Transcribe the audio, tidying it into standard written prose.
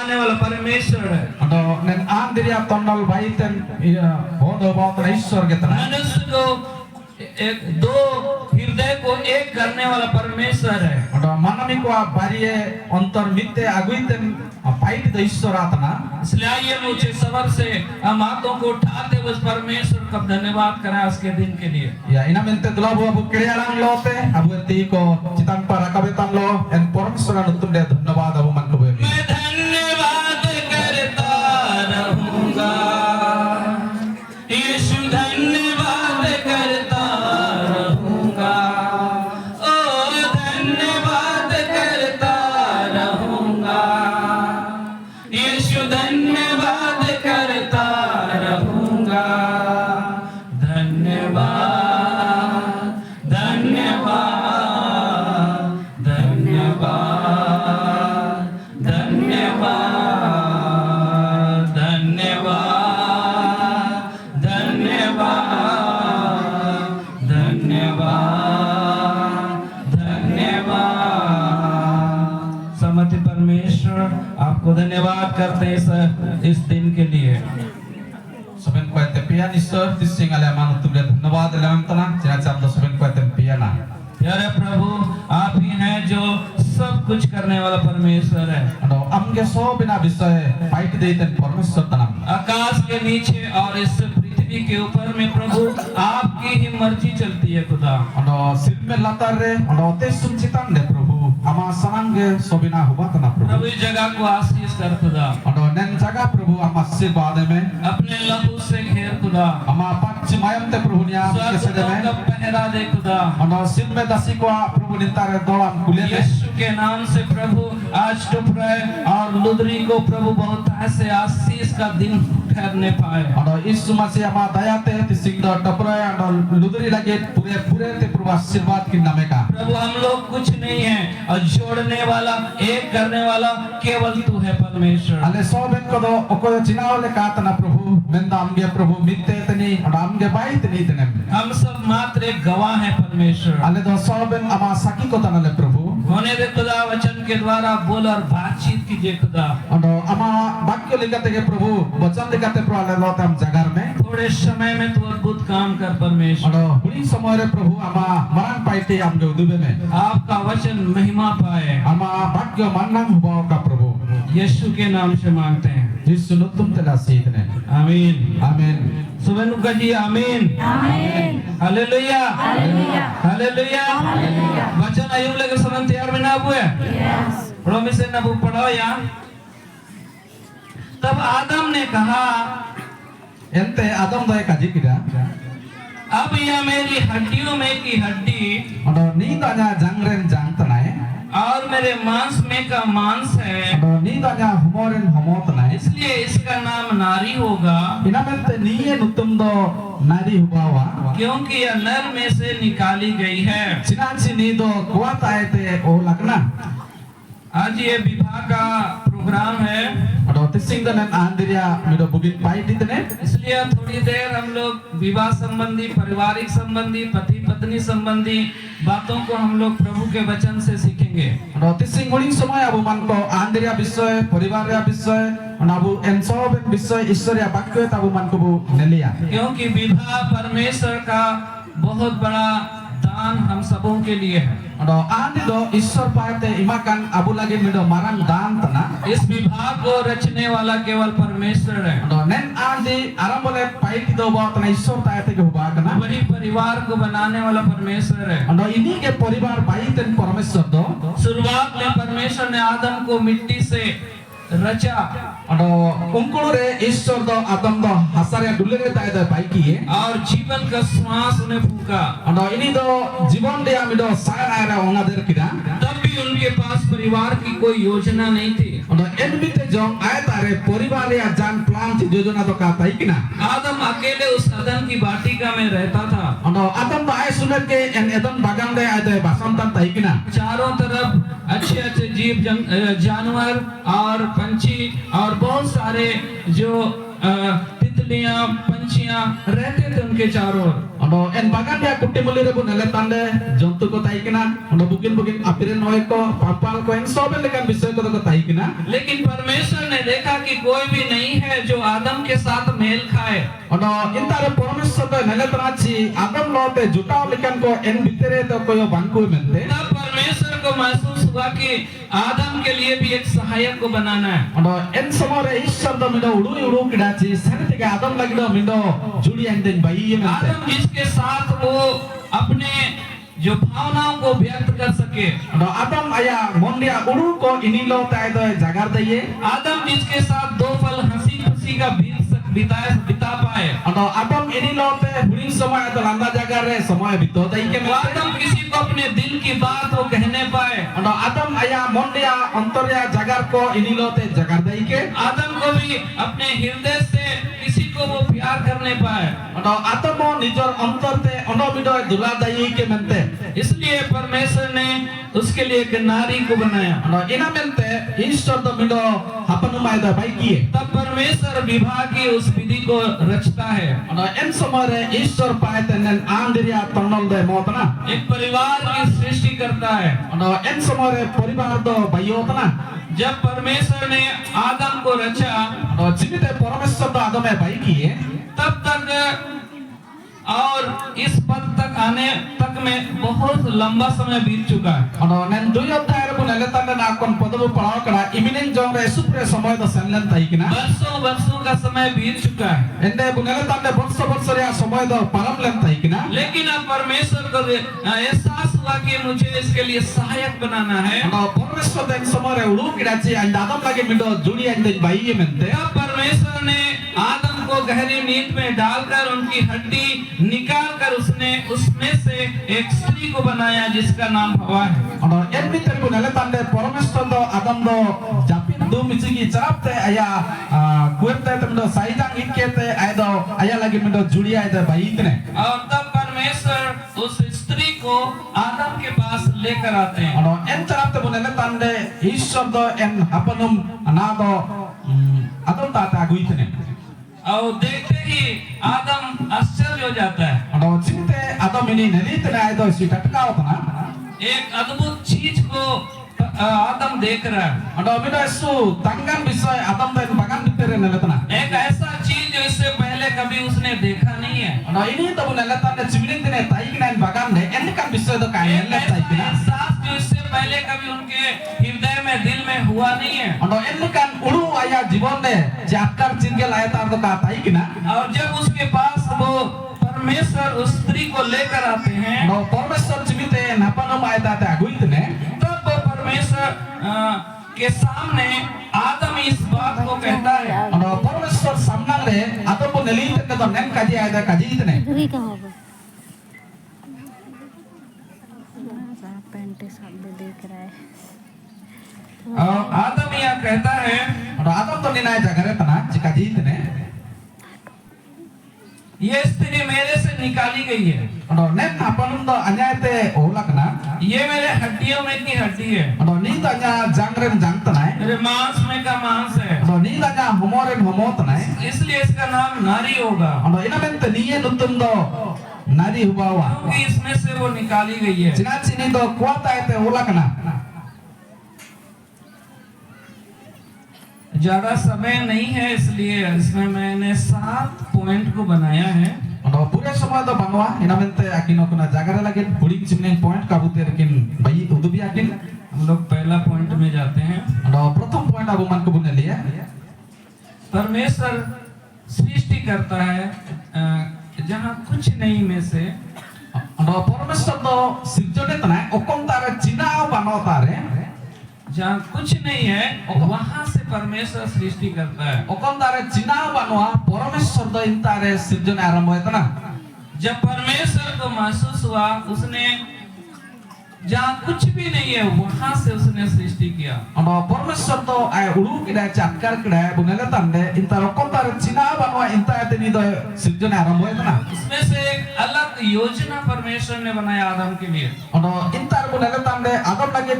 बनाने वाला परमेश्वर है। Ando nen Andrea tonnal baiten hono bauten Ishwar getana. मनुष्य को दो हृदय को एक करने वाला परमेश्वर है। Ando manami ko bariye antar mitte aguiten paiti do Ishwar atana. इसलिए आइए हम ऊंचे स्वर से हम हाथों को उठाते हुए उस परमेश्वर का धन्यवाद करें आज के दिन के लिए। Ya ina mente dulabu abu kriyalang lote abu eti ko citang para kabetan lo en pormeswara nutum dia dhanyawad abu man ko bemi. मैं धन्यवाद करता रहूंगा, यीशु धन्यवाद करता रहूंगा, ओ धन्यवाद करता रहूंगा, यीशु धन्यवाद करता रहूंगा, धन्यवाद धन्यवाद धन्यवाद धन्यवाद धन्यवाद धन्यवाद धन्यवाद धन्यवाद। समर्थ परमेश्वर आपको धन्यवाद करते हैं इस दिन के लिए। Soben ko ete pian Ishwar tising ale man nutum dia dhanyawad elam tana cina chamdo soben ko ete piana. प्यारे प्रभु आप ही हैं जो सब कुछ करने वाला परमेश्वर है। Ando amge so bina bisoy paiti deiten pormeswar tanam. आकाश के नीचे और इस पृथ्वी के ऊपर में प्रभु आपकी ही मर्जी चलती है खुदा। Ando sirme latar re ando ote suncitan de Prabhu ama sanangge sobina hubatana प्रभु Prabhu. इस जगह को आशीष कर खुदा, Ando nen jaga Prabhu ama आशीर्वाद में अपने लहू से घेर खुदा, ama panci mayam te Prabhu niya kesede स्वर्गदूतों का में. पहरा दे खुदा। Ando sirme dasi ko Prabhu nintare dolam kulete. यीशु के नाम से प्रभु आज टुपरे और लुदरी को प्रभु बहुत ऐसे आशीष का दिन ठहरने पाए। Ando Yesus masih ama daya te tising do tapra ando luduri lagi pure te Prabhu आशीर्वाद की nameka. प्रभु हम लोग कुछ नहीं है और जोड़ने वाला एक करने वाला केवल तू है परमेश्वर। Ale soben ko do okoy chinawle katana Prabhu menda amge Prabhu mitte teni ando amge bai teni tenem. हम सब मात्र एक गवाह है परमेश्वर। Ale do soben ama saki ko tanale Prabhu. होने दे खुदा, वचन के द्वारा बोल और बातचीत कीजिए खुदा। Ando ama bakyo likate ke Prabhu वचन likate Prabhu ale lo tam jagar में. थोड़े समय में तू अद्भुत काम कर परमेश्वर। Ando huni समय रे Prabhu ama marang paite amge udube में. आपका वचन महिमा पाए, Ama bakyo manang hubaw ka Prabhu. यीशु के नाम से मांगते हैं, Yesus nutum telah sidne. आमीन। Amin. सुबह जी आमीन हालेलुया हालेलुया। वचन आयुब लेकर समझ तैयार में ना हुए रोमी से ना पढ़ो यहाँ। तब आदम ने कहा Ente Adam doy kaji kira. अब यह मेरी हड्डियों में की हड्डी Ando ni tanya jangren jang tanai. और मेरे मांस में का मांस है, Ando ni tanya humoren homo tanai. इसलिए इसका नाम नारी होगा, Inamente ni ye nutum do nari hubawa. क्योंकि यह नर में से निकाली गई है। Sinansi ni do kuat ayate o lagna. आज ये विवाह का प्रोग्राम है, Ando tising danen andiriya mido bugin pai ditene. इसलिए थोड़ी देर हम लोग विवाह संबंधी, पारिवारिक संबंधी, पति पत्नी संबंधी बातों को हम लोग प्रभु के वचन से सीखेंगे। Ando tising uling semua abu manko andiriya bisoy pariwarya bisoy. Ando abu ensoben bisoy Ishwarya bakyo tabu manko bu nelia. क्योंकि विवाह परमेश्वर का बहुत बड़ा दान हम सबों के लिए है। Ando andi do Ishwar paite imakan abu lagi mido marang dan tana. इस विवाह को रचने वाला केवल परमेश्वर है। Ando nen andi arambole paiti do bawa tana Ishwar taite ke hubah kana. वही परिवार को बनाने वाला परमेश्वर है। Ando ini ke paribar paiten Parmeshwar do. शुरुआत में परमेश्वर ने आदम को मिट्टी से रचा Ando ungkulure Ishwar do Adam do hasarya dulere taite paiki ye. और जीवन का श्वास उन्हें फूका। Ando ini do jibon dia mido saran aira ongader kira. तब भी उनके पास परिवार की कोई योजना नहीं थी। Ando enbite jong ayatare paribar ya jan plan ci jojona do ka taikina. आदम अकेले उस अदन की वाटिका में रहता था। Ando Adam do ay sunet ke en edon bagan de ayate basantan taikina. चारों तरफ अच्छे अच्छे जीव जानवर और पंछी और बहुत सारे जो तितलियां पंछियां रहते थे उनके चारों ओर। Ono en bagan dia kutimuli rebu neletande jontu ko taikina ono bukin apiren noy ko papal ko en sobe lekan bisay ko taikina लेकिन परमेश्वर ने देखा कि कोई भी नहीं है जो आदम के साथ मेल खाए ono intare parmeshwar do neletrachi adam lote jutaw lekan ko en bitere to koyo banku mente तब परमेश्वर को महसूस हुआ कि आदम के लिए भी एक सहायक को बनाना है ono en somore ishwar do mindo udu kidachi sanitiga adam lagido mindo judi anden bayi mente आदम जिसके साथ वो अपने जो भावनाओं को व्यक्त कर सके ono adam aya mondia udu ko inilo tai do jagar daiye आदम जिसके साथ दो पल हंसी खुशी का बिता पाए ono adam inilo te huring somoy to landa jagar re somoy bito dai ke आदम किसी को अपने दिल की बात वो कहने पाए ono adam aya mondia antorya jagar ko inilo te jagar dai ke आदम को भी अपने हृदय से किसी को वो प्यार करने पाए ono adam mo nijor antor te ono bido dula dai ke mente इसलिए परमेश्वर ने उसके लिए एक नारी को बनाया ono ina mente ishwar do bido hapanumai da bai kiye तब परमेश्वर विवाह की उस विधि को रचता है ono en somore ishwar paeten andiriya tonnol de motna एक परिवार की सृष्टि करता है ono en somore poribar do bayotna जब परमेश्वर ने आदम को रचा ono jimite parmeshwar do adame bai kiye तब तक और इस पद तक आने तक में बहुत लंबा समय बीत चुका है ono nen duyo thair bu neletande na kon podabu palaw kara iminen jongre supre somoy do senlen taikina वर्षों का समय बीत चुका है ende bu neletande borsor ya somoy do param len taikina लेकिन अब परमेश्वर को एहसास हुआ कि मुझे इसके लिए सहायक बनाना है ono parmeshwar den somore udu kidachi and adam lagi mindo judi and bai mente तब परमेश्वर ने आदम को गहरी नींद में डालकर उनकी हड्डी निकालकर उसमें से एक स्त्री को बनाया जिसका नाम हवा है ono en bitter bu neletande parmeshwar do adam do japin du michigi charapte aya kuerte temdo saijang ikkete aido aya lagi mindo judi aida bai itne और तब परमेश्वर उस स्त्री को आदम के पास लेकर आते हैं ono en charapte bu neletande ishwar do en hapanum na do adam ta ta guitne और देखते ही आदम आश्चर्य हो जाता है ono chinte adam ini nelitne aido si tatkawtna एक अद्भुत चीज को आदम देख रहा है ono mido su tangan bisoy adam den bagan bitere neletna एक ऐसा चीज जो इससे पहले कभी उसने देखा नहीं है ono ini to bu neletande chiminin dine taikna en bagan de en kan bisoy do kai एक nelet ऐसा taikna एहसास जो इससे पहले कभी उनके हृदय में दिल में हुआ नहीं है ono en kan ulu aya jibon de je akkar chingel aya tar do ka taikna और जब उसके पास वो परमेश्वर उस स्त्री को लेकर आते हैं ono parmeshwar chimite napanum aya ta guitne तब वो परमेश्वर के सामने आदम इस बात को कहता है ono parmeshwar samnang re adam bu nelitne do nen kaji aya kaji itne दूरी का होगा पेंट सब भी देख रहा है और आदम यह कहता है ono adam to nina jagare tana kaji itne ये स्त्री मेरे से निकाली गई है ono nen apanum do anyate olakna ये मेरे हड्डियों में की हड्डी है ono ni tanya jangren jangtanai मेरे मांस में का मांस है ono ni tanya homoren homotnai इसलिए इसका नाम नारी होगा ono ina mente niye nutum do nari hubawa क्योंकि इसमें से वो निकाली गई है china chini do kuata ete olakna ज्यादा समय नहीं है इसलिए इसमें मैंने 7 पॉइंट को बनाया है ono pure somoy do banwa ina mente akino kuna jagare lagin puring chimnen point kabute rekin bai udubi akin हम लोग पहला पॉइंट में जाते हैं ono prothom point abu man ko bunne liya परमेश्वर सृष्टि करता है जहाँ कुछ नहीं में से ono parmeshwar do sirjone tanai okom tare chinao banotare जहाँ कुछ नहीं है वहां से परमेश्वर सृष्टि करता है okom tare chinao banwa parmeshwar do intare sirjone arambo etana जब परमेश्वर को महसूस हुआ उसने जहाँ कुछ भी नहीं है वहां से उसने सृष्टि किया ono parmeshwar do ay ulu kida chakkar kida bunele tande inta okom tare chinao banwa inta etini do sirjone arambo etana इसमें से एक अलग योजना परमेश्वर ने बनाया आदम के लिए ono intar bunele tande adam lagi